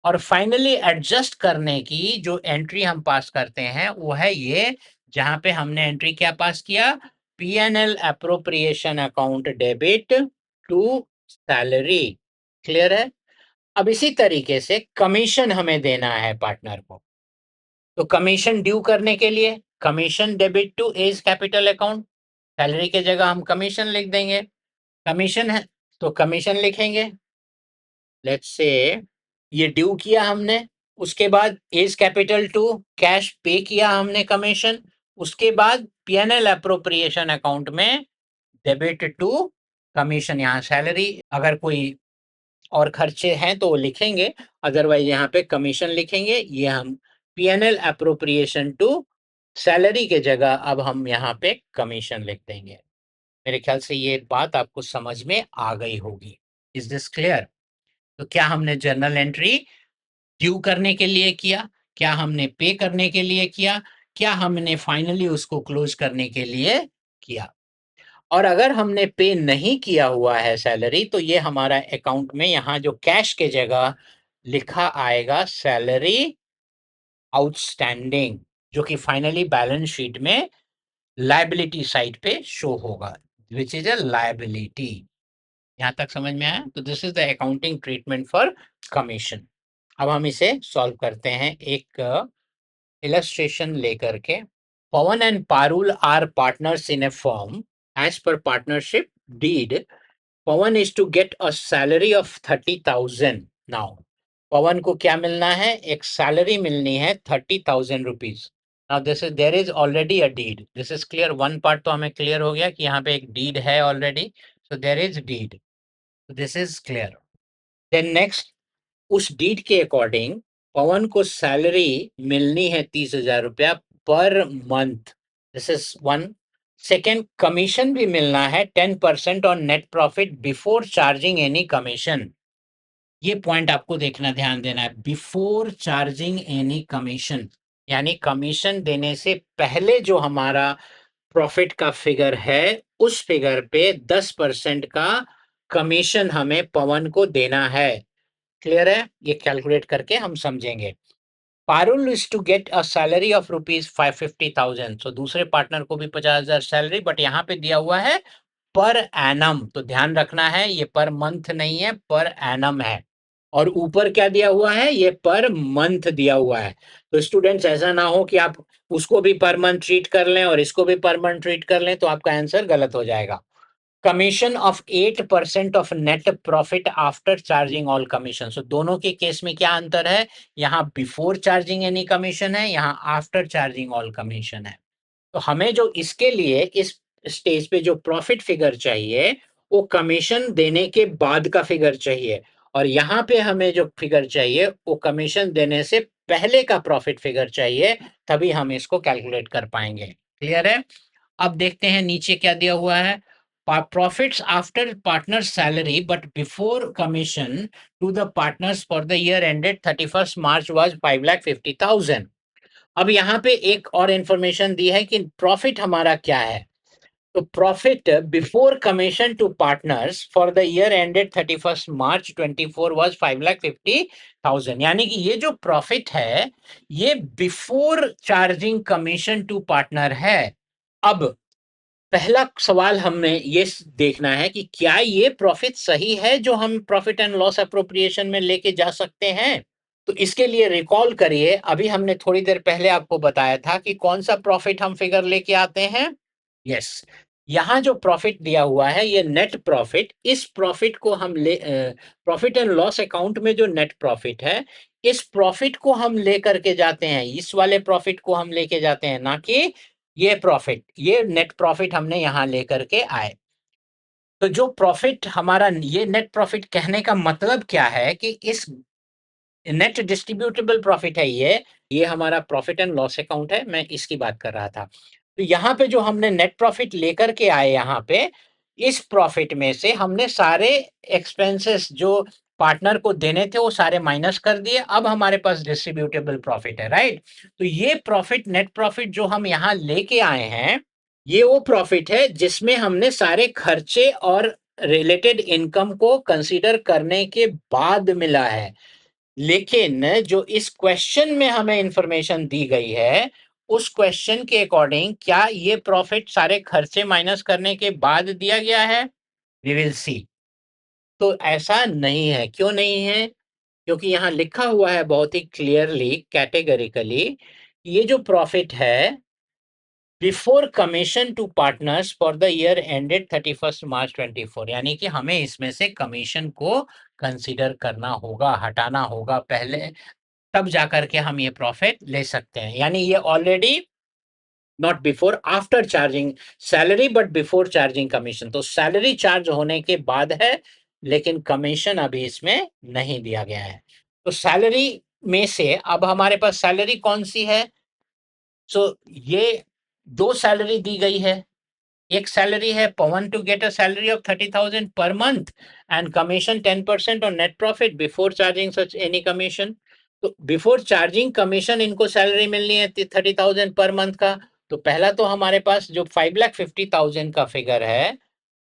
A: और फाइनली एडजस्ट करने की जो एंट्री हम पास करते हैं वो है ये, जहां पे हमने एंट्री क्या पास किया, PNL appropriation account debit to salary, clear है। अब इसी तरीके से कमीशन हमें देना है पार्टनर को, तो कमीशन ड्यू करने के लिए commission debit to A's capital account, salary के जगह हम कमीशन लिख देंगे, कमीशन है तो कमीशन लिखेंगे, लेट्स से ये ड्यू किया हमने, उसके बाद एज कैपिटल टू कैश पे किया हमने कमीशन, उसके बाद पीएनएल अप्रोप्रिएशन अकाउंट में डेबिट टू कमीशन, यहाँ सैलरी अगर कोई और खर्चे हैं तो वो लिखेंगे, अदरवाइज यहाँ पे कमीशन लिखेंगे, ये हम पीएनएल अप्रोप्रिएशन टू सैलरी के जगह अब हम यहाँ पे कमीशन लिख देंगे। मेरे ख्याल से ये बात आपको समझ में आ गई होगी, इज दिस क्लियर। तो क्या हमने जर्नल एंट्री ड्यू करने के लिए किया, क्या हमने पे करने के लिए किया, क्या हमने फाइनली उसको क्लोज करने के लिए किया। और अगर हमने पे नहीं किया हुआ है सैलरी तो ये हमारा अकाउंट में यहाँ जो कैश के जगह लिखा आएगा सैलरी आउटस्टैंडिंग, जो कि फाइनली बैलेंस शीट में लायबिलिटी साइड पे शो होगा, विच इज अ लायबिलिटी। यहाँ तक समझ में आया, तो this is the accounting treatment for commission. अब हम इसे सॉल्व करते हैं एक illustration लेकर के। Pawan and Parul are partners in a firm. As per partnership deed, Pawan is to get a salary of 30,000 now. पवन को क्या मिलना है, एक सैलरी मिलनी है 30,000 rupees. Now this is, there is already a deed, this is clear, one part तो हमें clear हो गया कि यहाँ पे एक डीड है already, so there is deed, this is clear. Then next, उस डीड के अकॉर्डिंग पवन को सैलरी मिलनी है 30,000 रुपया पर month, this is one. Second, commission भी मिलना है 10% on net profit before charging any commission, ये पॉइंट आपको देखना, ध्यान देना है, बिफोर चार्जिंग एनी कमीशन, यानी कमीशन देने से पहले जो हमारा प्रॉफिट का फिगर है उस फिगर पे 10% का कमीशन हमें पवन को देना है, क्लियर है, ये कैलकुलेट करके हम समझेंगे। Parul is to get a salary of rupees 550,000, तो दूसरे पार्टनर को भी 50,000 सैलरी, बट यहाँ पे दिया हुआ है पर एनम, तो ध्यान रखना है ये पर मंथ नहीं है, पर एनम है, और ऊपर क्या दिया हुआ है, ये पर मंथ दिया हुआ है। तो स्टूडेंट्स ऐसा ना हो कि आप उसको भी पर मंथ ट्रीट कर लें और इसको भी पर मंथ ट्रीट कर लें, तो आपका आंसर गलत हो जाएगा। Commission of 8% of net profit after charging all commission, so दोनों के केस में क्या अंतर है, यहाँ बिफोर चार्जिंग एनी कमीशन है, यहाँ आफ्टर चार्जिंग ऑल कमीशन है। तो हमें जो इसके लिए इस स्टेज पे जो प्रॉफिट फिगर चाहिए वो कमीशन देने के बाद का फिगर चाहिए, और यहाँ पे हमें जो फिगर चाहिए वो कमीशन देने से पहले का प्रॉफिट फिगर चाहिए, तभी हम इसको कैलकुलेट कर पाएंगे। क्लियर है? अब देखते हैं नीचे क्या दिया हुआ है। Profits after partner salary but before commission to the partners for the year ended 31 March was 5,50,000। अब यहाँ पे एक और इंफॉर्मेशन दी है कि प्रॉफिट हमारा क्या है। तो profit before commission to partners for the year ended 31 March 24 was 5,50,000, यानी कि ये जो प्रॉफिट है ये before charging commission to partner है। अब पहला सवाल हमें ये देखना है कि क्या ये प्रॉफिट सही है जो हम प्रॉफिट एंड लॉस अप्रोप्रिएशन में लेके जा सकते हैं। तो इसके लिए रिकॉल करिए, अभी हमने थोड़ी देर पहले आपको बताया था कि कौन सा प्रॉफिट हम फिगर लेके आते हैं। यस, यहाँ जो प्रॉफिट दिया हुआ है ये नेट प्रॉफिट, इस प्रॉफिट को हम ले प्रॉफिट एंड लॉस अकाउंट में जो नेट प्रॉफिट है इस प्रॉफिट को हम लेकर के जाते हैं, इस वाले प्रॉफिट को हम लेके जाते हैं, ना कि ये प्रॉफिट, ये नेट प्रॉफिट हमने यहां लेकर के आए। तो जो प्रॉफिट हमारा, ये नेट प्रॉफिट कहने का मतलब क्या है कि इस नेट डिस्ट्रीब्यूटेबल प्रॉफिट है ये हमारा प्रॉफिट एंड लॉस अकाउंट है, मैं इसकी बात कर रहा था। तो यहाँ पे जो हमने नेट प्रॉफिट लेकर के आए, यहाँ पे इस प्रॉफिट में से हमने सारे एक्सपेंसेस जो पार्टनर को देने थे वो सारे माइनस कर दिए, अब हमारे पास डिस्ट्रीब्यूटेबल प्रॉफिट है, राइट। तो ये प्रॉफिट, नेट प्रॉफिट जो हम यहाँ लेके आए हैं ये वो प्रॉफिट है जिसमें हमने सारे खर्चे और रिलेटेड इनकम को कंसीडर करने के बाद मिला है। लेकिन जो इस क्वेश्चन में हमें इंफॉर्मेशन दी गई है उस क्वेश्चन के अकॉर्डिंग क्या ये प्रॉफिट सारे खर्चे माइनस करने के बाद दिया गया है? We will see. तो ऐसा नहीं है। क्यों नहीं है? क्योंकि यहाँ लिखा हुआ है बहुत ही क्लियरली, कैटेगरिकली, ये जो प्रॉफिट है before commission to partners for the year ended 31 March 24, यानी कि हमें इसमें से कमीशन को कंसीडर करना होगा, हटाना होगा पहले, तब जाकर के हम ये प्रॉफिट ले सकते हैं। यानी ये already not before after charging salary but before charging commission, तो सैलरी चार्ज होने के बाद है लेकिन कमीशन अभी इसमें नहीं दिया गया है। तो सैलरी में से अब हमारे पास सैलरी कौन सी है? सो ये दो सैलरी दी गई है। एक सैलरी है Pavan to get a salary of 30,000 per month and commission 10% on net profit before charging such any commission. तो बिफोर चार्जिंग कमीशन इनको सैलरी मिलनी है 30,000 पर मंथ का। तो पहला तो हमारे पास जो 5,50,000 का फिगर है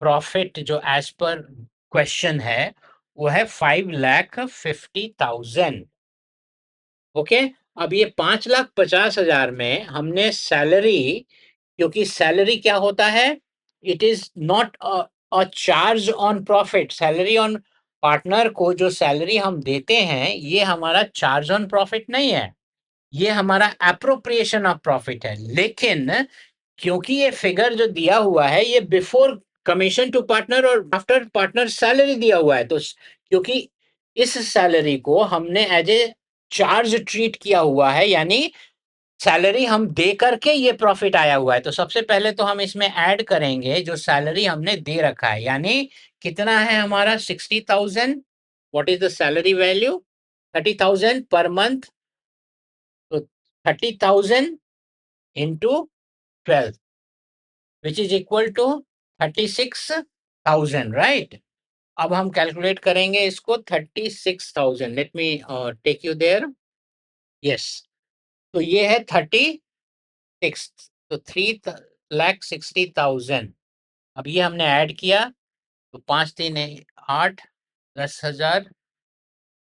A: प्रॉफिट जो एज पर क्वेश्चन है वो है 5,50,000। ओके, अब ये 5,50,000 में हमने सैलरी, क्योंकि सैलरी क्या होता है, it is not a charge on profit. Salary on partner को जो सैलरी हम देते हैं ये हमारा चार्ज ऑन प्रॉफिट नहीं है, ये हमारा एप्रोप्रिएशन ऑफ प्रॉफिट है। लेकिन क्योंकि ये फिगर जो दिया हुआ है ये बिफोर कमीशन टू पार्टनर और आफ्टर पार्टनर सैलरी दिया हुआ है, तो क्योंकि इस सैलरी को हमने एज ए चार्ज ट्रीट किया हुआ है, यानी सैलरी हम दे करके ये प्रॉफिट आया हुआ है, तो सबसे पहले तो हम इसमें ऐड करेंगे जो सैलरी हमने दे रखा है, यानी कितना है हमारा 60,000। What is the salary value? 30,000 per month. तो 30,000 into 12 which is equal to 36,000, right. अब हम कैलकुलेट करेंगे इसको 36,000। Let me take you there. Yes, तो ये है 36, तो 3,60,000। अब ये हमने ऐड किया तो 5 3 8 10,000,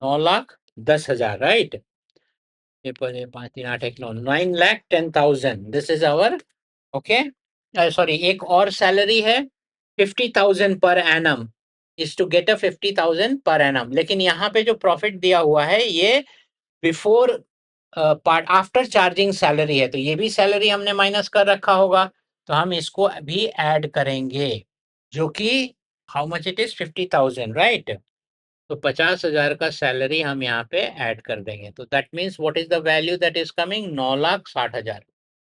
A: 9,10,000, राइट। ये पर 5 3 8 1 9, 9,10,000, this is our, okay. Sorry, एक और सैलरी है 50,000 per annum, is to get a 50,000 per annum. लेकिन यहाँ पे जो प्रॉफिट दिया हुआ है ये before part after charging salary है, तो ये भी सैलरी हमने माइनस कर रखा होगा, तो हम इसको भी ऐड करेंगे, जो कि how much it is 50,000, right. तो 50,000 का सैलरी हम यहाँ पे ऐड कर देंगे, तो that means what is the value that is coming? 9,60,000।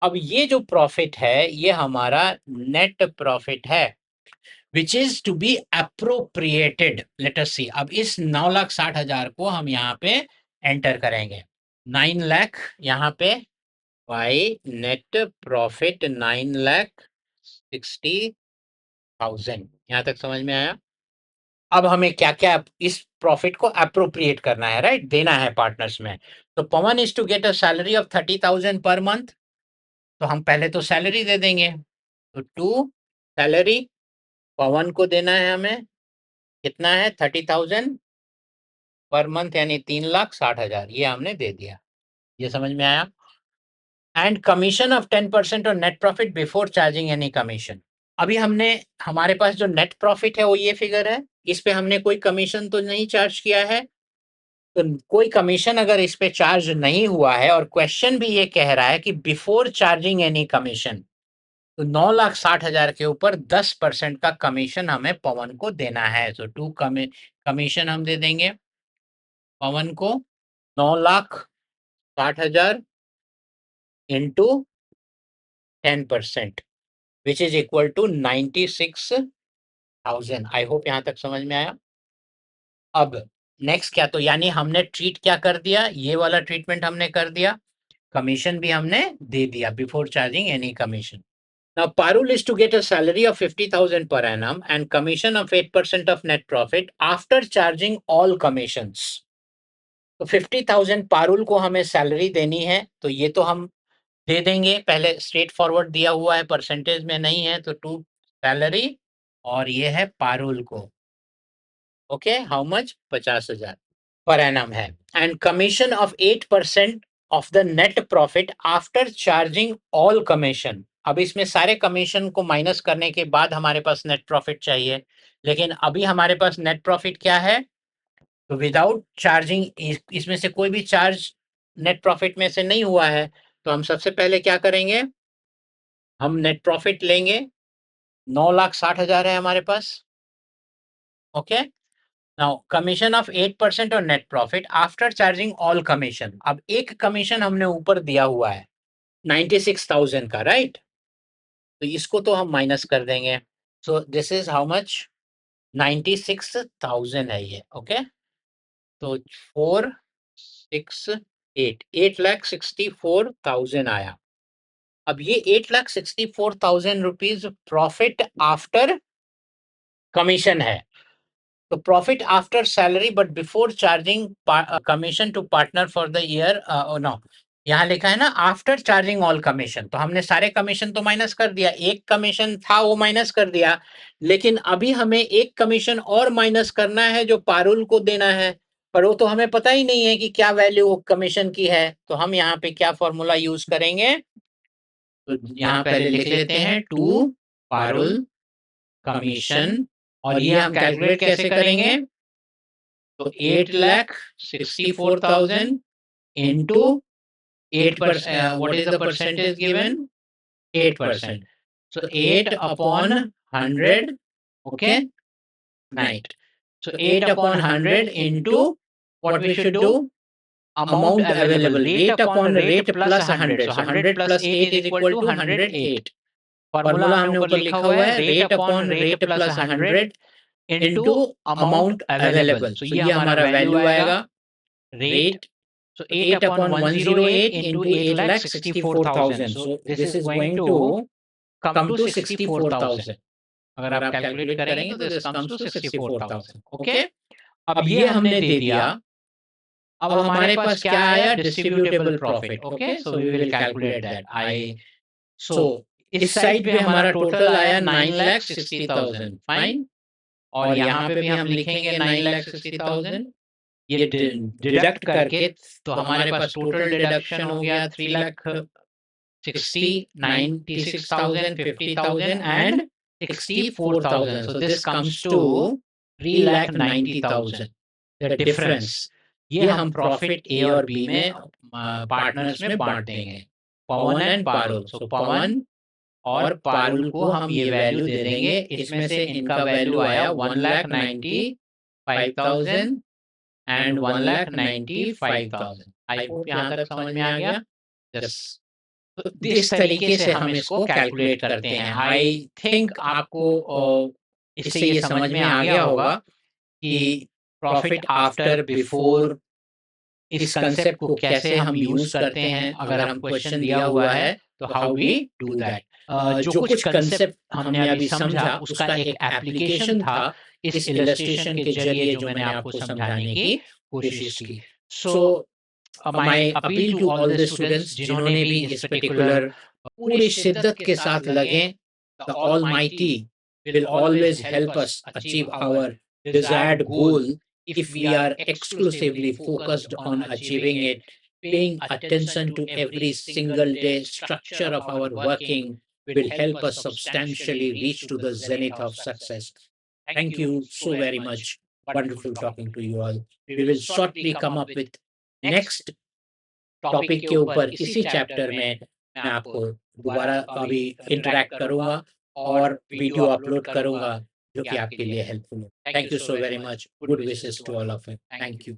A: अब ये जो प्रॉफिट है ये हमारा नेट प्रॉफिट है। Which is to be appropriated. Let us see, अब इस 9,60,000 को हम यहाँ पे एंटर करेंगे। 9 लाख यहाँ पे बाई नेट प्रॉफिट 9,60,000। यहाँ तक समझ में आया? अब हमें क्या क्या इस प्रॉफिट को अप्रोप्रिएट करना है, राइट, देना है पार्टनर्स में। तो Pavan is to get a salary of 30,000 per month, तो हम पहले तो सैलरी दे देंगे। तो टू सैलरी पवन को देना है हमें, कितना है 30,000 पर मंथ, यानी 3,60,000, ये हमने दे दिया। ये समझ में आया? एंड कमीशन ऑफ 10% और net profit before charging any commission. अभी हमने, हमारे पास जो नेट प्रॉफिट है वो ये फिगर है, इस पे हमने कोई कमीशन तो नहीं चार्ज किया है। तो कोई कमीशन अगर इस पे चार्ज नहीं हुआ है, और क्वेश्चन भी ये कह रहा है कि बिफोर चार्जिंग एनी कमीशन, तो 9,60,000 के ऊपर 10% का कमीशन हमें पवन को देना है। तो टू कमीशन हम दे देंगे पवन को 9,60,000 into 10%, which is equal to 96,000। I hope यहां तक समझ में आया। अब नेक्स्ट क्या, तो यानी हमने ट्रीट क्या कर दिया, ये वाला ट्रीटमेंट हमने कर दिया, कमीशन भी हमने दे दिया before charging any commission. Now Parul is to get a salary of 50,000 per annum and commission of 8% of net profit after charging all commissions. तो 50,000 पारुल को हमें सैलरी देनी है, तो ये तो हम दे देंगे, पहले स्ट्रेट फॉरवर्ड दिया हुआ है, परसेंटेज में नहीं है, तो टू सैलरी, और ये है पारुल को। Okay, how much, 50,000 per annum है। And commission of 8% of the net profit after charging all commission. अब इसमें सारे कमीशन को माइनस करने के बाद हमारे पास नेट प्रॉफिट चाहिए, लेकिन अभी हमारे पास नेट प्रॉफिट क्या है, तो विदाउट चार्जिंग, इसमें से कोई भी चार्ज नेट प्रॉफिट में से नहीं हुआ है। तो हम सबसे पहले क्या करेंगे, हम नेट प्रॉफिट लेंगे, 9,60,000 है हमारे पास। ओके, नाउ कमीशन ऑफ 8% और net profit after charging all commission. अब एक कमीशन हमने ऊपर दिया हुआ है 96,000 का, राइट, तो इसको तो हम माइनस कर देंगे। So this is how much, 96,000 है ये। ओके, तो 468, 8,64,000 आया। अब ये 8,64,000 रुपीज प्रॉफिट आफ्टर कमीशन है। तो profit after salary but before charging commission to partner for the year, no, यहाँ लिखा है ना आफ्टर चार्जिंग ऑल कमीशन, तो हमने सारे कमीशन तो माइनस कर दिया, एक कमीशन था वो माइनस कर दिया, लेकिन अभी हमें एक कमीशन और माइनस करना है जो पारुल को देना है, पर वो तो हमें पता ही नहीं है कि क्या वैल्यू कमीशन की है। तो हम यहाँ पे क्या फॉर्मूला यूज करेंगे, तो यहाँ पहले लिख लेते हैं टू पारुल कमीशन, और ये हम कैलकुलेट कैसे करेंगे, तो 8,64,000 into 8%, what is the percentage given, 8%, so 8 upon 100, okay, 9, so 8 upon 100 into, what we should do, amount available, rate upon rate plus 100, so 100 plus 8 is equal to 108। Formula हमने ऊपर लिखा हुआ है, rate upon rate plus 100 into amount available. So ये हमारा value आएगा, rate, so 8 upon 108 into 8,64,000, so this is going to come to 64,000। अगर आप कैलकुलेट करेंगे तो this comes to 64,000। ओके, अब ये हमने दे दिया। अब हमारे पास क्या आया, distributable profit. Okay, so we will calculate that. So इस साइड पे हमारा टोटल आया 9,60,000, फाइन, और यहाँ पे भी हम लिखेंगे 9,60,000, ये डिडक्ट करके, तो हमारे पास टोटल डिडक्शन हो गया 3,60,000, 96,000, 50,000 and 64,000। So this comes to 3,90,000। The difference, ये हम प्रॉफिट ए और बी में पार्टनर्स में बांट देंगे, पवन एंड पारुल। सो पवन और पारुल को हम ये वैल्यू दे देंगे, इसमें से इनका वैल्यू आया 1,95,000 एंड 1,95,000। आई होप यहाँ तक समझ में आ गया। यस, तो इस तरीके से हम इसको कैलकुलेट करते हैं। आई थिंक आपको इससे ये समझ में आ गया होगा कि प्रॉफिट आफ्टर बिफोर इस कंसेप्ट को कैसे हम यूज करते हैं। अगर हम क्वेश्चन दिया हुआ है तो हाउ वी डू दैट। जो कुछ कंसेप्ट हमने अभी समझा उसका एक एप्लीकेशन था इस इलस्ट्रेशन के जरिए जो मैंने आपको समझाने की कोशिश की। So my appeal to all the students जिन्होंने भी इस पर्टिकुलर पूरी शिद्दत के साथ लगे, the almighty will always help us achieve our desired goal if we are exclusively focused on achieving it, paying attention to every single day structure of our working will help us substantially reach to the zenith of success. Thank you so very much. Wonderful talking to you all. We will shortly come up with next topic के ऊपर इसी chapter में मैं आपको दोबारा अभी interact करूंगा और वीडियो अपलोड करूंगा जो कि आपके लिए हेल्पफुल है। Thank you so very much. Good wishes to all of you. Thank you.